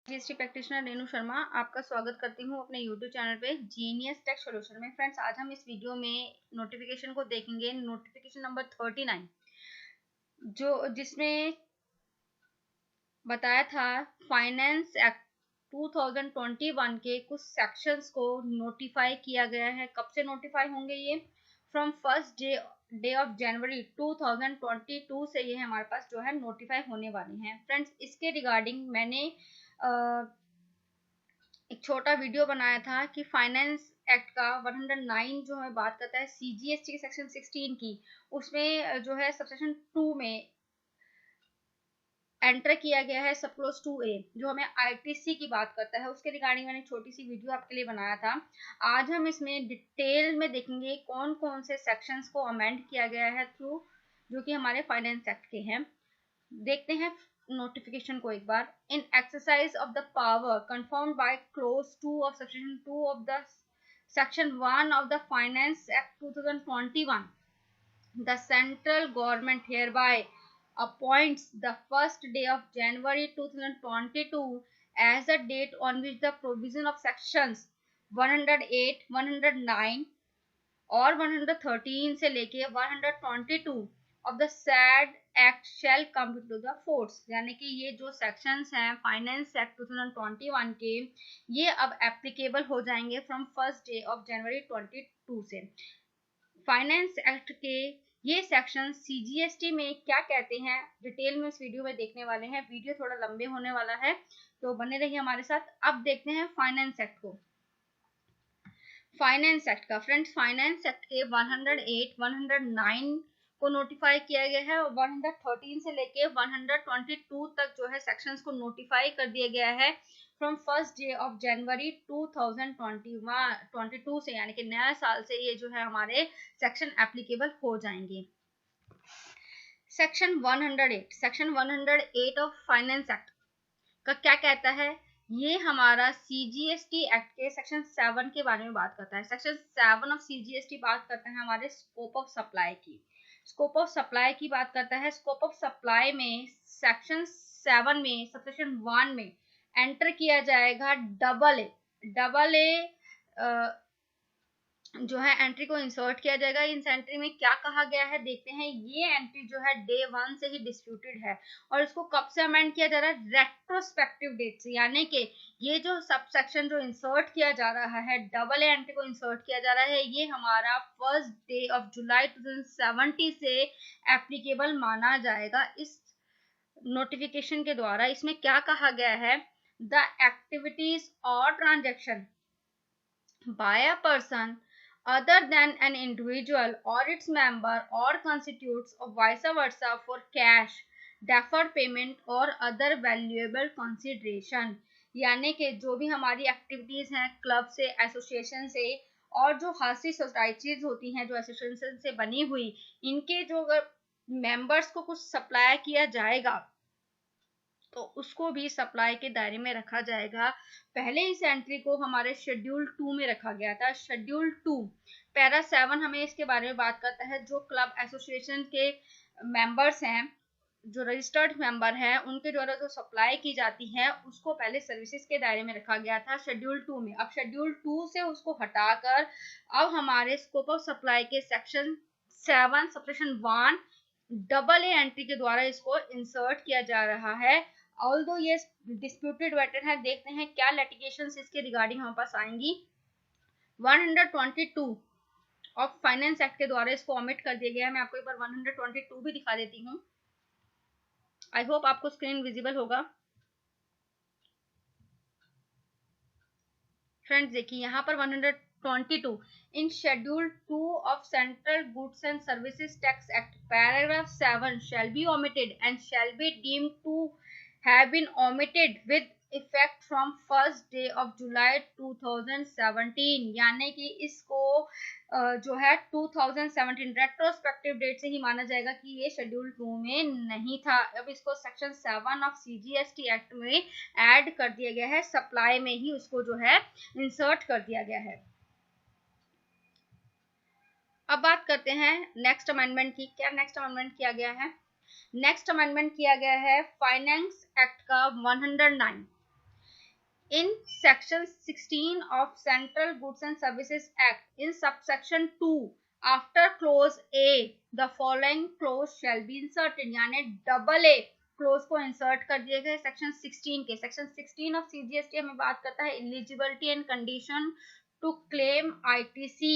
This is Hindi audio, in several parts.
जीएसटी प्रैक्टिशनर रेणु शर्मा आपका स्वागत करती हूँ अपने यूट्यूब चैनल पे जीनियस टैक्स सॉल्यूशन में। फ्रेंड्स, आज हम इस वीडियो में नोटिफिकेशन को देखेंगे, नोटिफिकेशन नंबर 39, जो जिसमें बताया था फाइनेंस एक्ट 2021 के कुछ सेक्शंस को नोटिफाई किया गया है। कब से नोटिफाई होंगे ये? From first day of January 2022 से ये हमारे पास जो है नोटिफाई होने वाली हैं। फ्रेंड्स, इसके रिगार्डिंग मैंने एक छोटा वीडियो बनाया था कि फाइनेंस एक्ट का 109 जो है बात करता है सीजीएसटी के सेक्शन 16 की, उसमें जो है सबसेक्शन 2 में एंटर किया गया है सब क्लोज 2A, जो हमें आईटीसी की बात करता है। उसके रिगार्डिंग मैंने छोटी सी वीडियो आपके लिए बनाया था। आज हम इसमें डिटेल में देखेंगे कौन कौन से सेक्शंस को अमेंड किया गया है थ्रू जो कि हमारे फाइनेंस एक्ट के हैं। देखते हैं नोटिफिकेशन को एक बार। In exercise of the power confirmed by clause 2 of section 2 of the section 1 of the finance act 2021, the central government hereby appoints the first day of January 2022 as the date on which the provision of sections 108, 109 और 113 से लेके 122 of the said act shall come to the force. यानी कि ये जो सेक्शंस हैं फाइनेंस एक्ट 2021 के, ये अब एप्लीकेबल हो जाएंगे from first day of January 22 से। फाइनेंस एक्ट के ये सेक्शन सीजीएसटी में क्या कहते हैं डिटेल में इस वीडियो में देखने वाले हैं। वीडियो थोड़ा लंबे होने वाला है तो बने रहिए हमारे साथ। अब देखते हैं फाइनेंस एक्ट को। फाइनेंस एक्ट का फ्रेंड्स, फाइनेंस एक्ट के 108, 109 को नोटिफाई किया गया है और 113 से लेके 122 तक जो है सेक्शंस को नोटिफाई कर दिया गया है from first day of January 2022 से। यानी कि नया साल से ये जो है हमारे सेक्शन एप्लीकेबल हो जाएंगे। सेक्शन 108 ऑफ फाइनेंस एक्ट का क्या कहता है? ये हमारा सीजीएसटी एक्ट के सेक्शन 7 के बारे में बात करता है। सेक्शन 7 ऑफ सीजीएसटी बात करता है हमारे स्कोप ऑफ सप्लाई की। स्कोप ऑफ सप्लाई की बात करता है। स्कोप ऑफ सप्लाई में सेक्शन 7 में सबसेक्शन 1 में एंटर किया जाएगा डबल ए जो है एंट्री को इंसर्ट किया जाएगा। इस एंट्री में क्या कहा गया है देखते हैं। ये एंट्री जो है डे 1 से ही डिस्प्यूटेड है और इसको कब से अमेंड किया जा रहा है? रेट्रोस्पेक्टिव डेट से। यानी कि ये जो सब सेक्शन जो इंसर्ट किया जा रहा है, डबल ए एंट्री को इंसर्ट किया जा रहा है, ये हमारा फर्स्ट डे ऑफ जुलाई 2070 से एप्लीकेबल माना जाएगा इस नोटिफिकेशन के द्वारा। इसमें क्या कहा गया है? द एक्टिविटीज और transaction by a person other than an individual or its member or constitutes or vice versa for cash, deferred payment or other valuable consideration। यानी कि जो भी हमारी एक्टिविटीज हैं क्लब से, एसोसिएशन से और जो हासी सोसाइटीज होती हैं जो एसोसिएशन से बनी हुई, इनके जो अगर मेंबर्स को कुछ सप्लाई किया जाएगा तो उसको भी सप्लाई के दायरे में रखा जाएगा। पहले इस एंट्री को हमारे शेड्यूल 2 में रखा गया था। शेड्यूल 2 पैरा 7 हमें इसके बारे में बात करता है। जो क्लब एसोसिएशन के मेंबर्स हैं, जो रजिस्टर्ड मेंबर हैं, उनके द्वारा जो सप्लाई की जाती है उसको पहले सर्विसेज के दायरे में रखा गया था शेड्यूल 2 में। अब शेड्यूल 2 से उसको हटाकर अब हमारे स्कोप ऑफ सप्लाई के section 7 subsection 1 double A entry के द्वारा इसको इंसर्ट किया जा रहा है। ऑल्दो ये डिस्प्यूटेड मैटर है, देखते हैं क्या लिटिगेशंस इसके रिगार्डिंग हमारे पास आएंगी। 122 ऑफ फाइनेंस एक्ट के द्वारा इसको ओमिट कर दिया गया है। मैं आपको एक बार 122 भी दिखा देती हूँ। आई होप आपको स्क्रीन विजिबल होगा। फ्रेंड्स देखिए यहाँ पर 122 इन schedule 2 of central goods and services tax act paragraph 7 shall be omitted and shall be deemed to have been omitted with effect from first day of July 2017। यानी कि इसको जो है 2017 रेट्रोस्पेक्टिव डेट से ही माना जाएगा कि ये शेड्यूल 2 में नहीं था। अब इसको सेक्शन 7 ऑफ सीजीएसटी एक्ट में ऐड कर दिया गया है, सप्लाई में ही उसको जो है इंसर्ट कर दिया गया है। अब बात करते हैं नेक्स्ट अमेंडमेंट की। क्या नेक्स्ट अमेंडमेंट किया गया है? नेक्स्ट अमेंडमेंट किया गया है फाइनेंस एक्ट का 109। In section 16 of Central Goods and Services Act, in subsection 2, after clause A, the following clause shall be inserted. यानी डबल ए क्लोज को इंसर्ट कर दिए गए सेक्शन 16 के. सेक्शन 16 ऑफ CGST हमें बात करता है eligibility and condition to claim ITC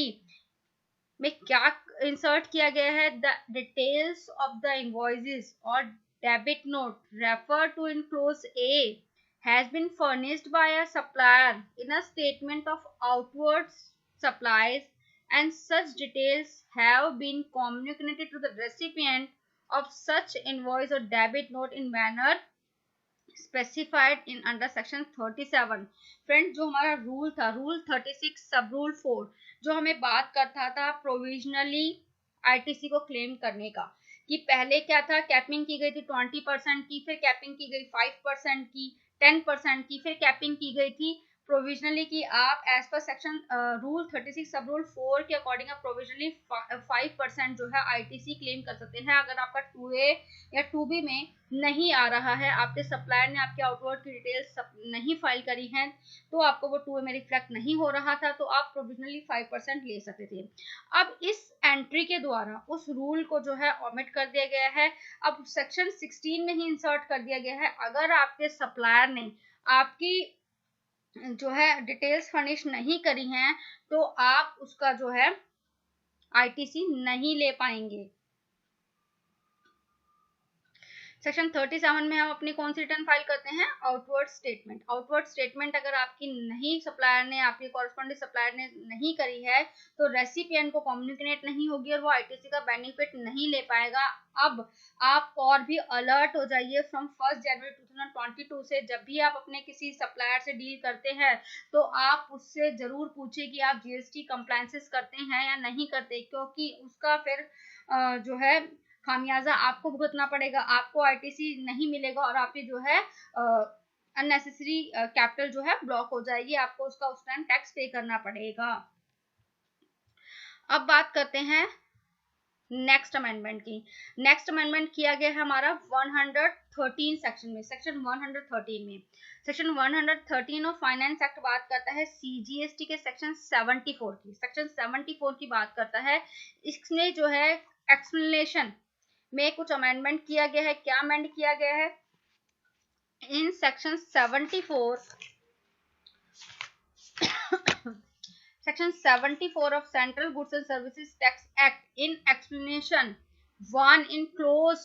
में क्या इंसर्ट किया गया है. The details of the invoices और debit note refer to in clause A has been furnished by a supplier in a statement of outward supplies, and such details have been communicated to the recipient of such invoice or debit note in manner specified in under section 37. Friends, जो हमारा रूल था, रूल 36 सब रूल 4, जो हमें बात करता था प्रोविजनली ITC को क्लेम करने का, कि पहले क्या था, कैपिंग की गई थी 20% की, फिर कैपिंग की गई 5% की, 10% की, फिर कैपिंग की गई थी प्रोविजनली की आप एज पर सेक्शन रूल 36 सब रूल 4 के अकॉर्डिंग आप प्रोविजनली 5% जो है ITC क्लेम कर सकते हैं. अगर आपका 2A या 2B में नहीं आ रहा है, आपके सप्लायर ने आपके आउटवर्ड की डिटेल्स नहीं फाइल करी हैं, तो आपको वो 2A में रिफ्लेक्ट नहीं हो रहा था, तो आप प्रोविजनली 5% ले सकते थे. अब इस एंट्री के द्वारा उस रूल को जो है ऑमिट कर दिया गया है. अब सेक्शन 16 में ही इंसर्ट कर दिया गया है. अगर आपके सप्लायर ने आपकी जो है डिटेल्स फर्निश नहीं करी हैं, तो आप उसका जो है ITC नहीं ले पाएंगे. सेक्शन 37 में हम अपनी कौन सी रिटर्न फाइल करते हैं, आउटवर्ड स्टेटमेंट. आउटवर्ड स्टेटमेंट अगर आपकी नहीं सप्लायर ने, आपकी कॉरेस्पॉन्डिंग सप्लायर ने नहीं करी है, तो रेसिपिएंट को कम्युनिकेट नहीं होगी और वो ITC का बेनिफिट नहीं ले पाएगा. अब आप और भी अलर्ट हो जाइए फ्रॉम 1 जनवरी 2022 से. जब भी आप अपने किसी सप्लायर से डील करते हैं, तो आप उससे जरूर पूछिए कि आप GST कंप्लायंसेस करते हैं या नहीं करते, क्योंकि उसका फिर जो है खामियाजा आपको भुगतना पड़ेगा. आपको ITC नहीं मिलेगा और आपकी जो है अननेसेसरी कैपिटल जो है ब्लॉक हो जाएगी. आपको उसका उस टाइम टैक्स पे करना पड़ेगा. अब बात करते हैं नेक्स्ट अमेंडमेंट की. नेक्स्ट अमेंडमेंट किया गया है हमारा 113 सेक्शन में. सेक्शन 113 में, सेक्शन 113 ऑफ फाइनेंस एक्ट बात करता है CGST के सेक्शन 74 की. सेक्शन 74 की बात करता है. इसमें जो है एक्सप्लेनेशन में कुछ अमेंडमेंट किया गया है. क्या अमेंड किया गया है, in section 74 Section 74 of Central Goods and Services Tax Act, in explanation 1 in clause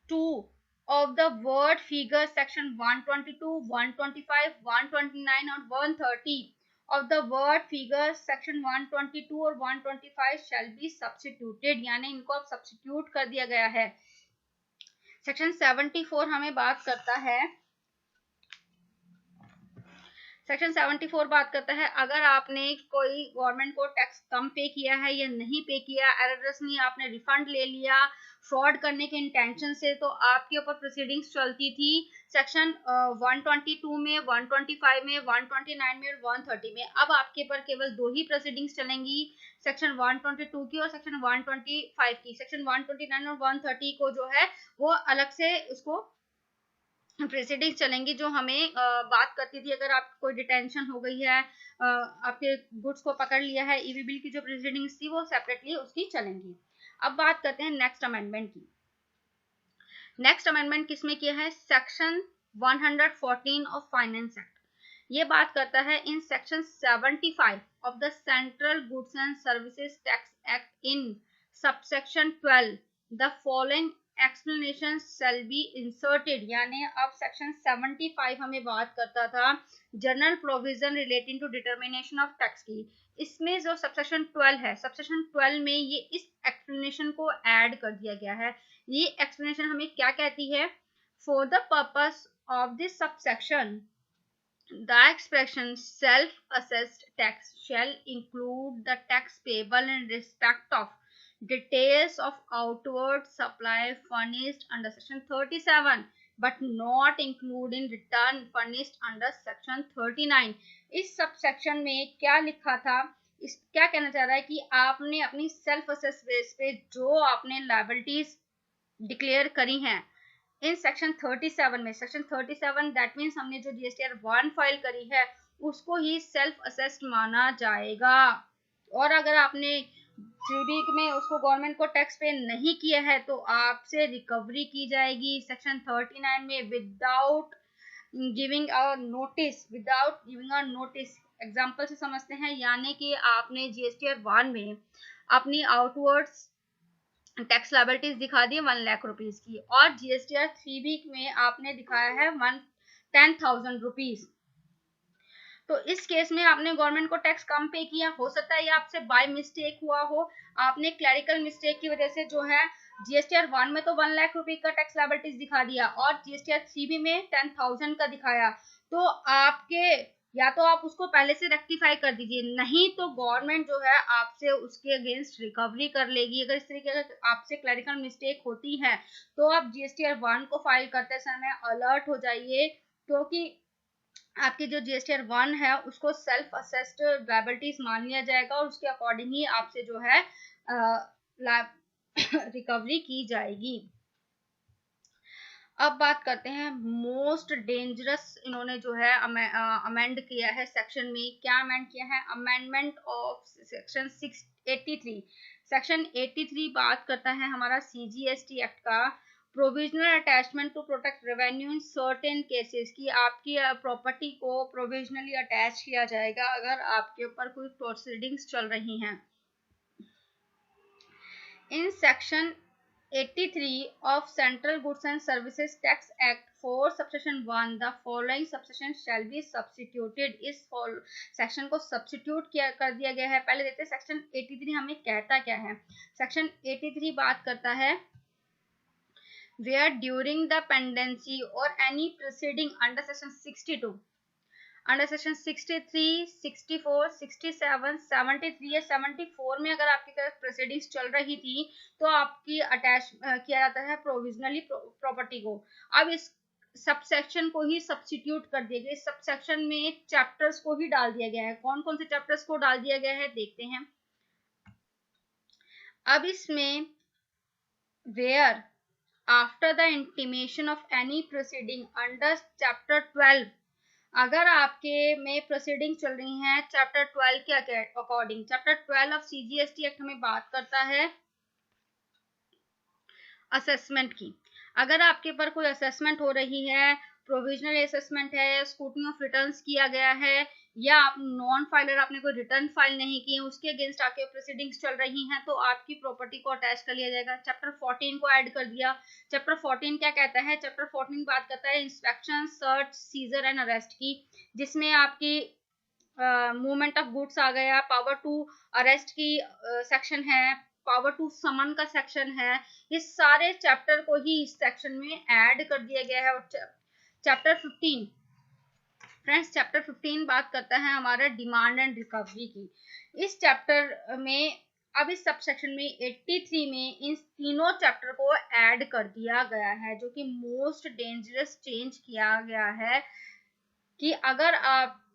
2 of the word figure section 122, 125, 129 और 130 of the word figure section 122 और 125 shall be substituted. यानी इनको अब सब्स्टिट्यूट कर दिया गया है. सेक्शन 74 हमें बात करता है, सेक्शन 74 बात करता है अगर आपने कोई गवर्नमेंट को टैक्स कम पे किया है या नहीं पे किया, एररसली आपने रिफंड ले लिया फ्रॉड करने के इंटेंशन से, तो आपके ऊपर प्रोसीडिंग्स चलती थी सेक्शन 122 में, 125 में, 129 में और 130 में. अब आपके ऊपर केवल 2 ही प्रोसीडिंग्स चलेंगी, सेक्शन 122 की और सेक्शन 125 की. सेक्शन 129 और 130 को जो है वो अलग से उसको प्रेसिडिंग चलेंगी, जो हमें बात करती थी अगर आप कोई डिटेंशन हो गई है, आपके गुड्स को पकड़ लिया है, ईवी बिल की जो प्रेसिडिंग्स थी वो सेपरेटली उसकी चलेंगी. अब बात करते हैं नेक्स्ट अमेंडमेंट की. नेक्स्ट अमेंडमेंट किसमें किया है, सेक्शन 114 ऑफ फाइनेंस एक्ट. ये बात करता है in section 75 of the central goods and services tax act, in subsection 12 the following explanation shall be inserted. यानी अब सेक्शन 75 हमें बात करता था general provision relating to determination of tax की. इसमें जो सबसेक्शन 12 है, सबसेक्शन 12 में ये इस एक्सप्लेनेशन को ऐड कर दिया गया है. ये एक्सप्लेनेशन हमें क्या कहती है, for the purpose of this subsection the expression self-assessed tax shall include the tax payable in respect of details of outward supply furnished under section 37 but not including return furnished under section 39. इस सबसेक्शन में क्या लिखा था, इस क्या कहना चाह रहा है कि आपने अपनी सेल्फ असेस बेस पे जो आपने लायबिलिटीज डिक्लेयर करी हैं इन सेक्शन 37 में, सेक्शन 37 दैट मीन्स हमने जो GSTR 1 फाइल करी है उसको ही सेल्फ असेस्ड माना जाएगा। और अगर आपने 3 वीक में उसको गवर्नमेंट को टैक्स पे नहीं किया है तो आपसे रिकवरी की जाएगी सेक्शन 39 में without giving a notice. Without giving a notice example से समझते हैं, यानी कि आपने GSTR 1 में अपनी आउटवर्ड्स टैक्स लायबिलिटीज दिखा दी 1 लाख रुपीज की, और GSTR 3 वीक में आपने दिखाया है 10,000 रुपीज। तो इस केस में आपने गवर्नमेंट को टैक्स कम पे किया, हो सकता है ये आपसे बाय मिस्टेक हुआ हो, आपने क्लैरिकल मिस्टेक की वजह से जो है GSTR 1 में तो 1 लाख रुपए का टैक्स लायबिलिटीज दिखा दिया और GSTR 3 में 10,000 का दिखाया। तो आपके या तो आप उसको पहले से रेक्टिफाई कर दीजिए, नहीं तो गवर्नमेंट जो है आपसे उसके अगेंस्ट रिकवरी कर लेगी। अगर इस तरीके का आपसे क्लैरिकल मिस्टेक होती है तो आप GSTR 1 को फाइल करते समय अलर्ट हो जाइए, क्योंकि आपकी जो GSTR 1 है उसको सेल्फ असेस्ड लायबिलिटीज मान लिया जाएगा और उसके अकॉर्डिंग ही आपसे जो है रिकवरी की जाएगी। अब बात करते हैं मोस्ट डेंजरस, इन्होंने जो है अमेंड किया है सेक्शन में। क्या अमेंड किया है? Amendment of section 683। सेक्शन 83 बात करता है हमारा CGST एक्ट का, provisional attachment to protect revenue in certain cases, की आपकी प्रॉपर्टी को प्रोविजनली अटैच किया जाएगा अगर आपके ऊपर कोई प्रोसीडिंग्स चल रही हैं। In section 83 of Central Goods and Services Tax Act 4 subsection 1 the following subsection shall be substituted। इस सेक्शन को सब्सिट्यूट किया कर दिया गया है। पहले देखते हैं सेक्शन 83 हमें कहता क्या है। सेक्शन 83 बात करता है where during the pendency or any proceeding under section 62, under section 63, 64, 67, 73 या 74 में अगर आपकी तरफ प्रोसीडिंग्स चल रही थी तो आपकी अटैच किया जाता है प्रोविजनली प्रॉपर्टी को। अब इस सब सेक्शन को ही सब्स्टिट्यूट कर दिया गया, इस सब सेक्शन में चैप्टर्स को ही डाल दिया गया है। कौन कौन से चैप्टर्स को डाल दिया गया है देखते हैं। अब इसमें where after the intimation of any proceeding under chapter 12, अगर आपके में प्रोसीडिंग चल रही हैं चैप्टर 12 के according, chapter 12 of CGST act हमें बात करता है असेसमेंट की। अगर आपके ऊपर कोई असेसमेंट हो रही है, प्रोविजनल असेसमेंट है, स्क्रूटनी ऑफ रिटर्न्स किया गया है, या आप नॉन फाइलर आपने कोई रिटर्न फाइल नहीं की, उसके अगेंस्ट आपके प्रोसीडिंग्स चल रही हैं, तो आपकी प्रॉपर्टी को अटैच कर लिया जाएगा। चैप्टर 14 को ऐड कर दिया। चैप्टर 14 क्या कहता है? चैप्टर 14 बात करता है inspection, search, seizure and arrest की, जिसमें आपकी मूवमेंट ऑफ गुड्स आ गया, पावर टू अरेस्ट की सेक्शन है, पावर टू समन का सेक्शन है। इस सारे चैप्टर को ही इस सेक्शन में ऐड कर दिया गया है। और चैप्टर 15 फ्रेंड्स, चैप्टर 15 बात करता है हमारा डिमांड एंड रिकवरी की। इस चैप्टर में अब इस सब सेक्शन में 83 में इन तीनों चैप्टर को ऐड कर दिया गया है, जो कि मोस्ट डेंजरस चेंज किया गया है कि अगर आप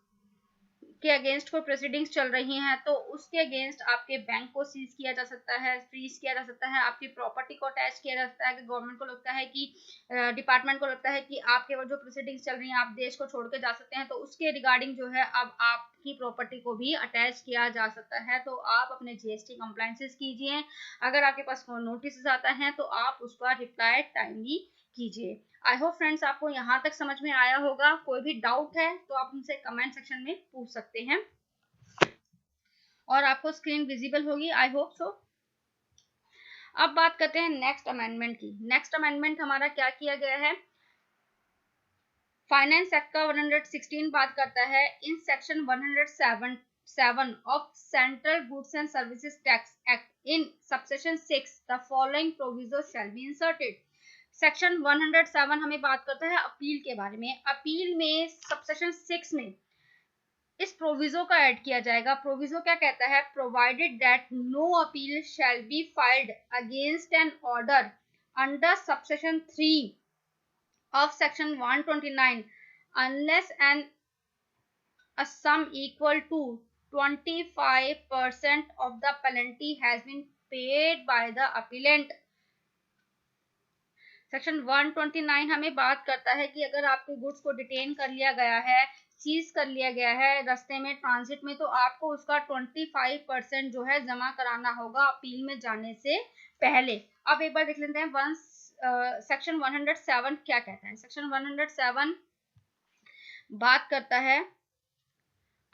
के अगेंस्ट कोई प्रोसीडिंग्स चल रही हैं तो उसके अगेंस्ट आपके बैंक को सीज किया जा सकता है, फ्रीज किया जा सकता है, आपकी प्रॉपर्टी को अटैच किया जा सकता है। कि गवर्नमेंट को लगता है कि डिपार्टमेंट को लगता है कि आपके जो प्रोसीडिंग्स चल रही हैं आप देश को छोड़ के जा सकते हैं, तो उसके रिगार्डिंग जो है अब आपकी प्रॉपर्टी को भी अटैच किया जा सकता है। तो आप अपने GST कंप्लायंसेस कीजिए। अगर आपके पास नोटिस आता है तो आप उसका रिप्लाई टाइमली कीजिए। आई होप फ्रेंड्स आपको यहाँ तक समझ में आया होगा। कोई भी डाउट है तो आप हमसे कमेंट सेक्शन में पूछ सकते हैं और आपको स्क्रीन विजिबल होगी, आई होप सो। अब बात करते हैं नेक्स्ट अमेंडमेंट की। नेक्स्ट अमेंडमेंट हमारा क्या किया गया है? फाइनेंस एक्ट का 116 बात करता है in section 107 of central goods and services tax act in subsection 6 the following proviso shell be inserted. Section 107 हमें बात करता है अपील के बारे में। अपील में सबसेक्शन 6 में इस प्रोविजो का ऐड किया जाएगा। प्रोविजो क्या कहता है? Provided that no appeal shall be filed against an order under subsection 3 of section 129 unless a sum equal to 25% of the penalty has been paid by the appellant। Section 129 हमें बात करता है कि अगर आपके गुड्स को डिटेन कर लिया गया है, सीज कर लिया गया है रास्ते में, ट्रांजिट में, तो आपको उसका 25% जो है जमा कराना होगा अपील में जाने से पहले। अब एक बार देख लेते हैं सेक्शन 107 क्या कहता है। सेक्शन 107 बात करता है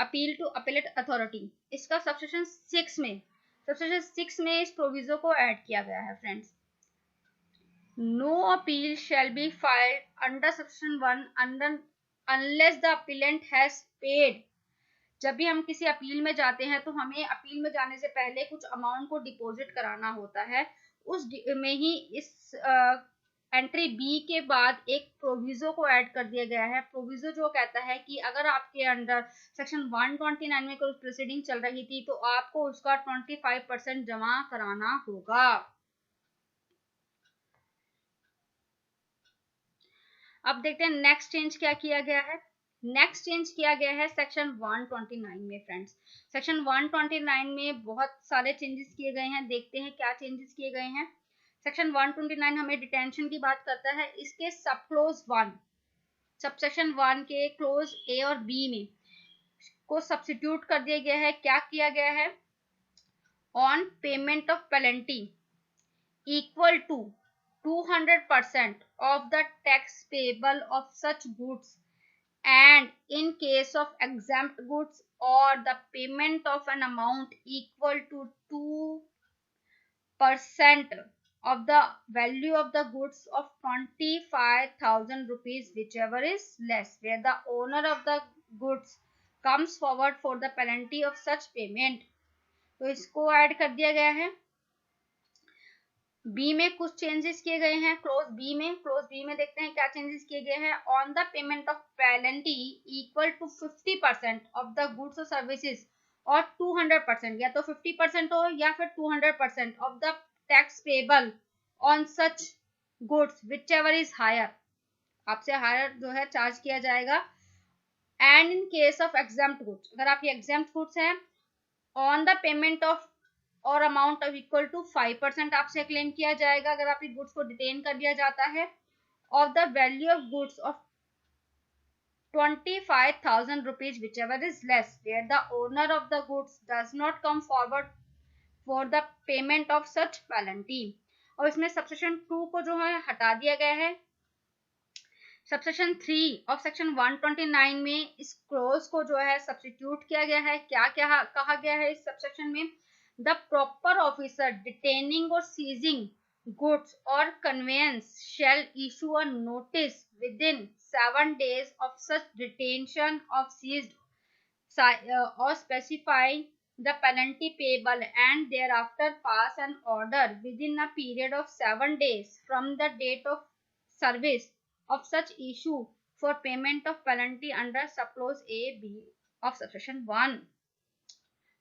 अपील टू अपीलेट अथॉरिटी। इसका सबसेक्शन 6 में इस प्रोविजो को ऐड किया गया है friends. No appeal shall be filed under section 1 unless the appellant has paid। जब भी हम किसी अपील में जाते हैं तो हमें अपील में जाने से पहले कुछ अमाउंट को डिपॉजिट कराना होता है। उस में ही इस एंट्री बी के बाद एक प्रोविजो को ऐड कर दिया गया है। प्रोविजो जो कहता है कि अगर आपके अंडर सेक्शन 129 में कोई प्रोसीडिंग चल रही थी तो आपको उसका 25% जमा कराना होगा। अब देखते हैं नेक्स्ट चेंज क्या किया गया है। नेक्स्ट चेंज किया गया है सेक्शन 129 में फ्रेंड्स। सेक्शन 129 में बहुत सारे चेंजेस किए गए हैं। देखते हैं क्या चेंजेस किए गए हैं। सेक्शन 129 हमें डिटेंशन की बात करता है। इसके सब क्लोज 1 सबसेक्शन 1 के क्लोज ए और बी में को सब्स्टिट्यूट कर दिया गया है। क्या किया गया है? On payment of penalty equal to 200% of the tax payable of such goods, and in case of exempt goods or the payment of an amount equal to 2% of the value of the goods of 25,000 rupees, whichever is less, where the owner of the goods comes forward for the penalty of such payment। तो इसको ऐड कर दिया गया है। बी में कुछ चेंजेस किए गए हैं। क्लोज बी में देखते हैं क्या चेंजेस किए गए हैं। On the payment of penalty equal to 50% of the goods और सर्विसेज, और 200% या तो 50% हो या फिर 200% of the tax payable on such goods whichever is higher. आपसे हायर जो है चार्ज किया जाएगा। And in case of exempt goods, अगर आपकी एग्जाम्प्ट गुड्स हैं, ऑन द पेमेंट ऑफ और अमाउंट ऑफ इक्वल टू 5% आपसे क्लेम किया जाएगा अगर आपकी गुड्स को डिटेन कर दिया जाता है। Of the value of goods of 25,000 rupees, whichever is less, where the owner of the goods does not come forward for the payment of such penalty। और इसमें सबसेक्शन 2 को जो है हटा दिया गया है। सबसेक्शन 3 ऑफ सेक्शन 129 में इस क्लोज को जो है सब्स्टिट्यूट किया गया है। क्या क्या कहा गया है इस सबसेक्शन में? The proper officer detaining or seizing goods or conveyance shall issue a notice within 7 days of such detention of seized or specify the penalty payable, and thereafter pass an order within a period of 7 days from the date of service of such issue for payment of penalty under subclause A B of subsection 1।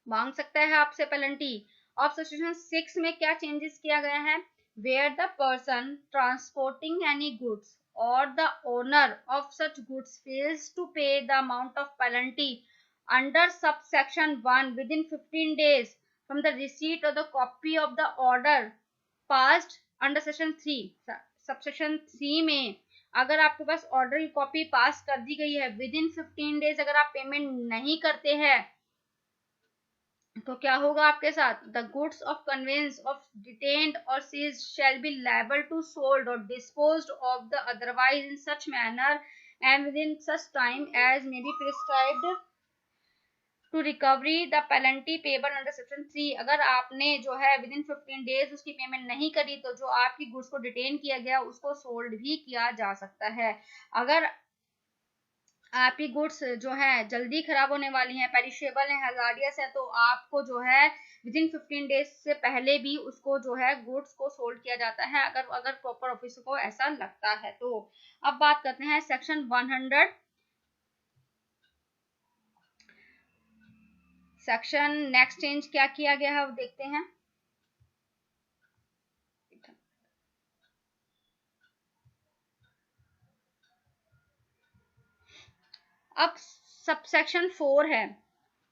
मांग सकता है आपसे पेनल्टी। ऑफ सेक्शन 6 में क्या चेंजेस किया गया है? Where the person transporting any goods और the owner of such goods fails to pay the amount of penalty under subsection 1 within 15 days from the receipt और the copy of the order passed under section 3। Subsection 3 में अगर आपके पास ऑर्डर की कॉपी पास कर दी गई है, विद इन 15 days अगर आप पेमेंट नहीं करते हैं तो क्या होगा आपके साथ? The goods of conveyance of detained और seized shall be liable to sold और disposed of the otherwise in such manner and within such time as may be prescribed to recovery the penalty payable under section 3। अगर आपने जो है विद इन 15 days उसकी पेमेंट नहीं करी तो जो आपकी गुड्स को डिटेन किया गया उसको सोल्ड भी किया जा सकता है। अगर आपकी गुड्स जो है जल्दी खराब होने वाली हैं, पेरिशेबल हैं, हजारियस है, तो आपको जो है विद इन 15 days से पहले भी उसको जो है गुड्स को सोल्ड किया जाता है अगर प्रॉपर ऑफिस को ऐसा लगता है तो। अब बात करते हैं सेक्शन 100 सेक्शन नेक्स्ट चेंज क्या किया गया है वो देखते हैं। अब सबसेक्शन 4 है।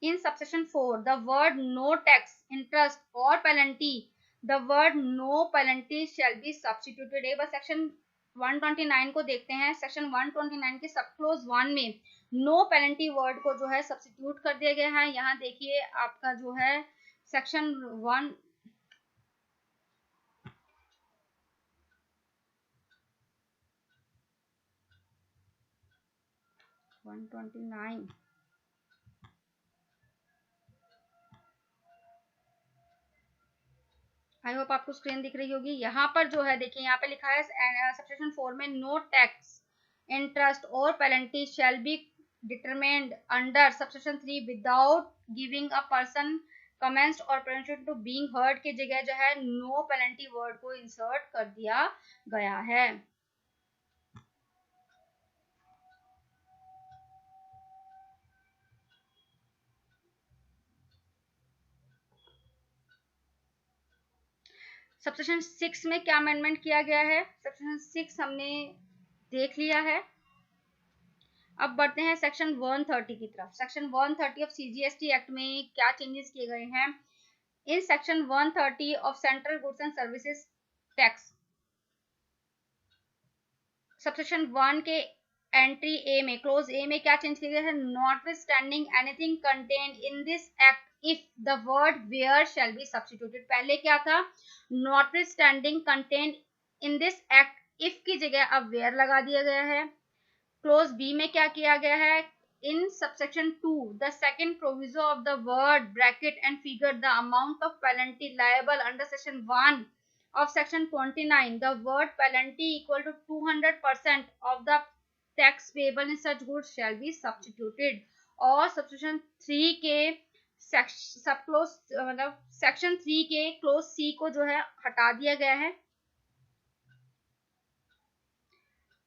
In subsection 4 the word no tax interest और penalty, the word no penalty shall be substituted. एक बार सेक्शन 129 को देखते हैं। सेक्शन 129 के सब क्लोज 1 में नो पेनल्टी वर्ड को जो है सब्स्टिट्यूट कर दिया गया है। यहाँ देखिए आपका जो है सेक्शन 129 आई होप आपको स्क्रीन दिख रही होगी। यहाँ पर जो है देखिए यहाँ पे लिखा है सबसेक्शन 4 में नो टैक्स इंटरेस्ट और penalty shall be determined under subsection 3 without giving a person commenced और परमिशन टू बीइंग हर्ड की जगह जो है नो पेनल्टी वर्ड को इंसर्ट कर दिया गया है। सबसेक्शन 6 में क्या अमेंडमेंट किया गया है? सबसेक्शन 6 हमने देख लिया है। अब बढ़ते हैं सेक्शन 130 की तरफ। सेक्शन 130 ऑफ सीजीएसटी एक्ट में क्या चेंजेस किए गए हैं? In section 130 of central goods and services tax subsection 1 के एंट्री ए में क्लोज ए में क्या चेंज किया गया है? Notwithstanding anything contained in this act if the word where shall be substituted. पहले क्या था? Notwithstanding contained in this act, if की जगह अब वेयर लगा दिया गया है। क्लोज बी में क्या किया गया है? In subsection 2 the second proviso of the word bracket and figure the amount of penalty liable under section 1 of section 29 the word penalty equal to 200% of the tax payable in such goods shall be substituted। और सबसेक्शन 3 के सब क्लोज मतलब सेक्शन 3 के क्लोज सी को जो है हटा दिया गया है।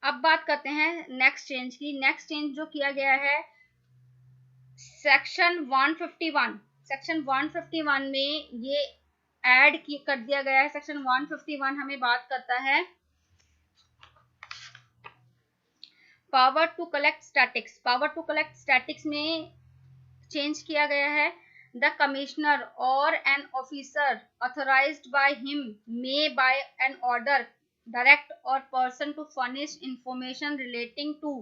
अब बात करते हैं नेक्स्ट चेंज की। नेक्स्ट चेंज जो किया गया है सेक्शन 151, सेक्शन 151 में ये ऐड कर दिया गया है। सेक्शन 151 हमें बात करता है power to collect statics. Power to collect statics में चेंज किया गया है द कमिश्नर और an officer authorised by him may by an order direct और person to furnish information relating to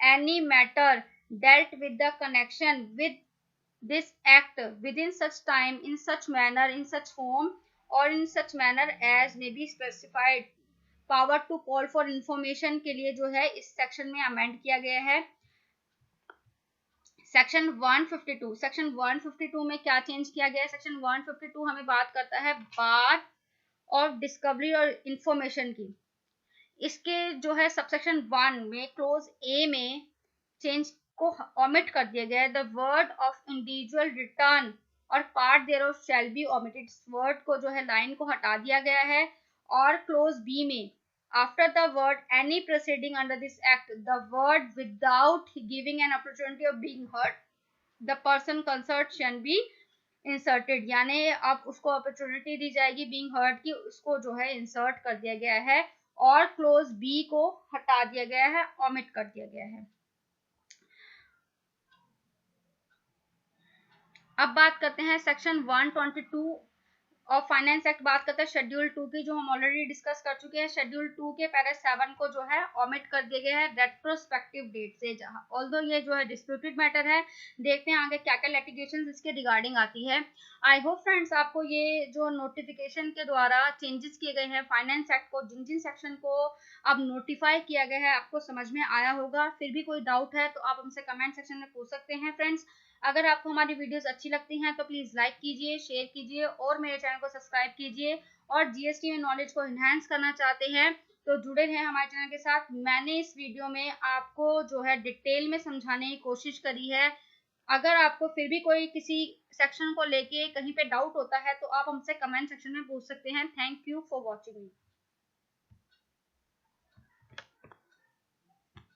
any matter dealt with the connection with this act within such time in such manner in such form or in such manner as may be specified। Power to call for information के लिए जो है इस सेक्शन में अमेंड किया गया है। सेक्शन 152, सेक्शन 152 में क्या चेंज किया गया है? सेक्शन 152 हमें बात करता है बार और डिस्कवरी और इंफॉर्मेशन की। इसके जो है सबसेक्शन 1 में क्लोज ए में चेंज को ओमिट कर दिया गया है। The word of individual return और part thereof shall be omitted. इस वर्ड को जो है लाइन को हटा दिया गया है। और क्लोज बी में after the word any proceeding under this act the word without giving an opportunity of being heard the person concern shell be inserted. यानी अब उसको अपॉर्चुनिटी दी जाएगी बीइंग हर्ड की, उसको जो है इंसर्ट कर दिया गया है और क्लोज बी को हटा दिया गया है, ओमिट कर दिया गया है। अब बात करते हैं सेक्शन 122 और फाइनेंस एक्ट बात करते हैं शेड्यूल 2 की, जो हम ऑलरेडी डिस्कस कर चुके हैं। शेड्यूल 2 के पैरा 7 को जो है ओमिट कर दिया गया है रेट्रोस्पेक्टिव डेट से। जहां ऑल्दो ये जो है डिस्प्यूटेड मैटर है, देखते हैं आगे क्या क्या लिटिगेशन इसके रिगार्डिंग आती है। आई होप फ्रेंड्स आपको ये जो नोटिफिकेशन के द्वारा चेंजेस किए गए हैं फाइनेंस एक्ट को, जिन जिन सेक्शन को अब नोटिफाई किया गया है, आपको समझ में आया होगा। फिर भी कोई डाउट है तो आप हमसे कमेंट सेक्शन में पूछ सकते हैं। फ्रेंड्स अगर आपको हमारी वीडियोस अच्छी लगती हैं तो प्लीज़ लाइक कीजिए, शेयर कीजिए और मेरे चैनल को सब्सक्राइब कीजिए। और जीएसटी में नॉलेज को इन्हांस करना चाहते हैं तो जुड़े रहें हमारे चैनल के साथ। मैंने इस वीडियो में आपको जो है डिटेल में समझाने की कोशिश करी है। अगर आपको फिर भी कोई किसी सेक्शन को लेके कहीं पे डाउट होता है तो आप हमसे कमेंट सेक्शन में पूछ सकते हैं। Thank you for watching.